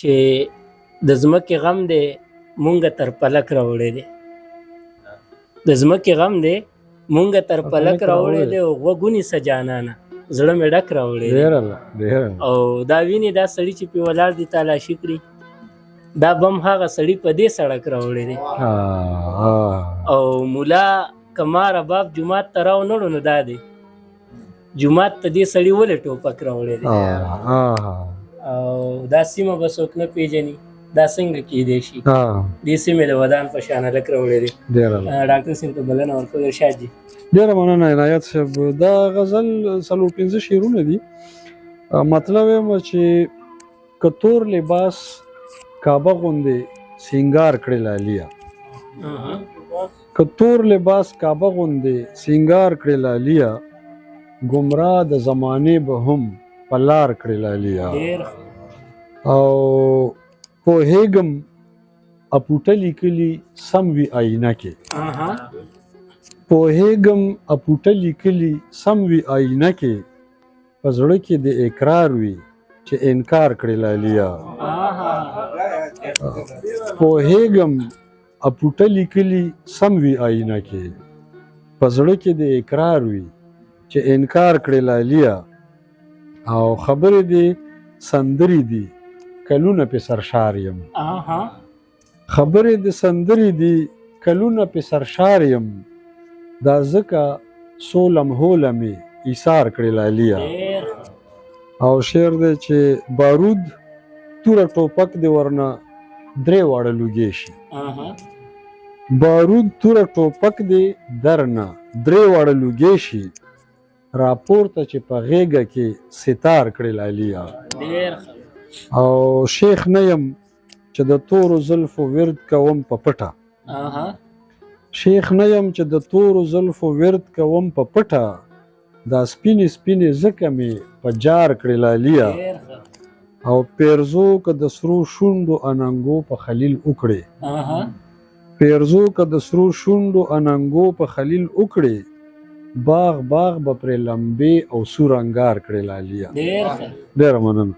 چې د ځمکې غم دی مونږه تر پلک راوړی دی. د ځمکې غم دی مونږه تر پلک راوړی دی او غوږونی سه جانانه زړه مې ډک راوړی دی. او دا وینې دا سړي چې پې ولاړ دي تالاشي کړي دا بم هغه سړي په دې سړک راوړی دی. او مولا که ما رباب جومات ته راونړو نو دا دی جومات ته دې سړي ولې ټوپک راوړی دی. او دا سیمه به څوک نه پیژني دا څنګه کیدی شي دې سیمې د ودان په شان هلک راوړی دی. ډاکټر صاحب ته بلنه ورکوو ارشاد جي. ډېره مننه عنایت صاحب. دا غزل 4-5 شعرونه دي. مطلب یم چې که تور لباس کعبه غوندې سینګار کړې لالیا، که تور لباس کعبه غوندې سینګار کړې لالیا، ګمراه د زمانې به هم په لار کړې لالیا. او پوهېږم اپوټه لیکلي سم وي آینه کې، پوهېږم اپوټه لیکلي سم وي آینه کې، په زړه کې د اقرار وي چې انکار کړې لالیا. پوهېږم اپوټه لیکلي سم وي آینه کې، په زړه کې د اقرار وي چې انکار کړې لالیا. او خبرې دې سندرې دي کلونه پې سرشار یم، خبرې دې سندرې دي کلونه پې سرشار یم، دا ځکه څو لمحو لمې ایثار کړې لالیا. او شعر دی چې بارود توره ټوپک دې ورنه درې واړه لوګې شي، بارود توره ټوپک دې درنه درې واړه لوګې شي، راپورته چې په غېږه کې ستار کړې لالیا. او شیخ نه یم چې د تورو زلفو ورد کوم په پټه، شیخ نه یم چې د تورو زلفو ورد کوم په پټه، دا سپینې سپینې ځکه مې په جار کړې لالیا. او پیرزو که د سرو شونډو اننګو په خلیل وکړې، پیرزو که د سرو شونډو اننګو په خلیل وکړې، باغ باغ به پرې لمبې او سور انګار کړې لالیا. ډېره مننه.